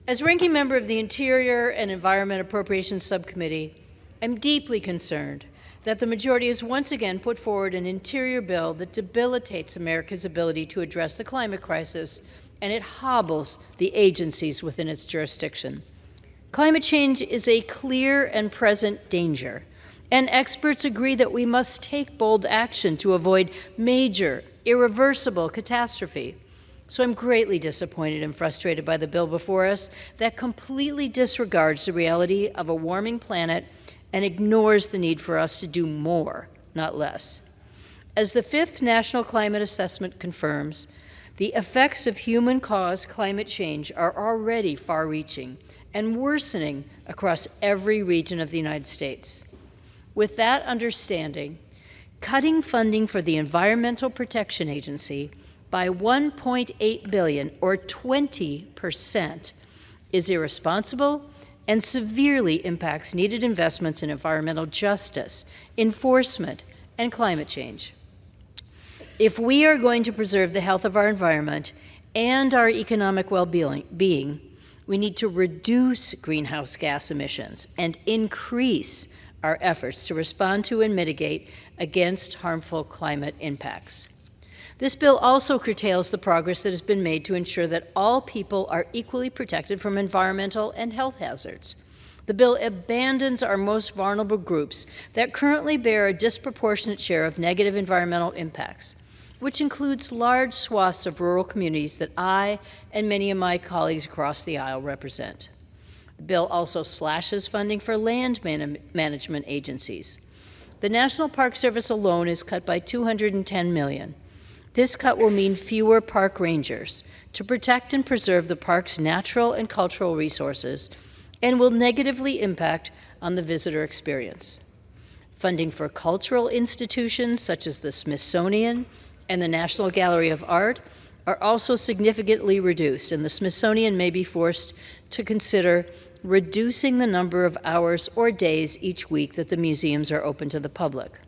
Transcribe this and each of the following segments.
As ranking member of the Interior and Environment Appropriations Subcommittee, I'm deeply concerned that the majority has once again put forward an interior bill that debilitates America's ability to address the climate crisis, and it hobbles the agencies within its jurisdiction. Climate change is a clear and present danger, and experts agree that we must take bold action to avoid major, irreversible catastrophe. So I'm greatly disappointed and frustrated by the bill before us that completely disregards the reality of a warming planet and ignores the need for us to do more, not less. As the 5th National Climate Assessment confirms, the effects of human-caused climate change are already far-reaching and worsening across every region of the United States. With that understanding, cutting funding for the Environmental Protection Agency by $1.8 billion, or 20%, is irresponsible and severely impacts needed investments in environmental justice, enforcement, and climate change. If we are going to preserve the health of our environment and our economic well-being, we need to reduce greenhouse gas emissions and increase our efforts to respond to and mitigate against harmful climate impacts. This bill also curtails the progress that has been made to ensure that all people are equally protected from environmental and health hazards. The bill abandons our most vulnerable groups that currently bear a disproportionate share of negative environmental impacts, which includes large swaths of rural communities that I and many of my colleagues across the aisle represent. The bill also slashes funding for land management agencies. The National Park Service alone is cut by $210 million. This cut will mean fewer park rangers to protect and preserve the park's natural and cultural resources, and will negatively impact on the visitor experience. Funding for cultural institutions such as the Smithsonian and the National Gallery of Art are also significantly reduced, and the Smithsonian may be forced to consider reducing the number of hours or days each week that the museums are open to the public.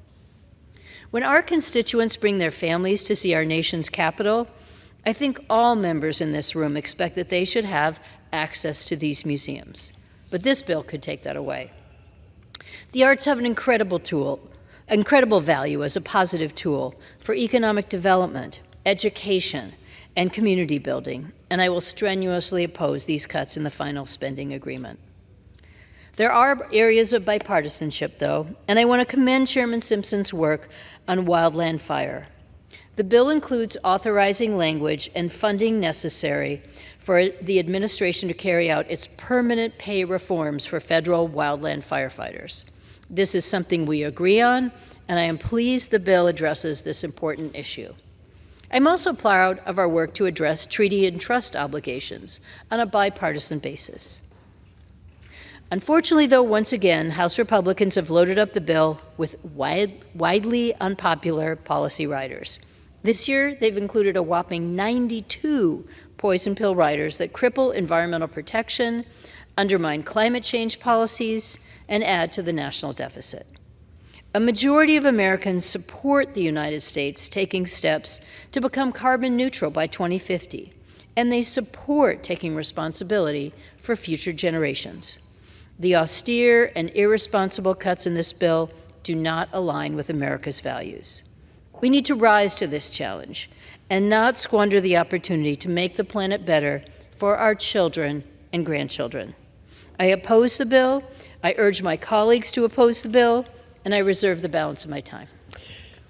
When our constituents bring their families to see our nation's capital, I think all members in this room expect that they should have access to these museums. But this bill could take that away. The arts have an incredible value as a positive tool for economic development, education, and community building, and I will strenuously oppose these cuts in the final spending agreement. There are areas of bipartisanship, though, and I want to commend Chairman Simpson's work on wildland fire. The bill includes authorizing language and funding necessary for the administration to carry out its permanent pay reforms for federal wildland firefighters. This is something we agree on, and I am pleased the bill addresses this important issue. I'm also proud of our work to address treaty and trust obligations on a bipartisan basis. Unfortunately, though, once again, House Republicans have loaded up the bill with widely unpopular policy riders. This year, they've included a whopping 92 poison pill riders that cripple environmental protection, undermine climate change policies, and add to the national deficit. A majority of Americans support the United States taking steps to become carbon neutral by 2050, and they support taking responsibility for future generations. The austere and irresponsible cuts in this bill do not align with America's values. We need to rise to this challenge and not squander the opportunity to make the planet better for our children and grandchildren. I oppose the bill, I urge my colleagues to oppose the bill, and I reserve the balance of my time.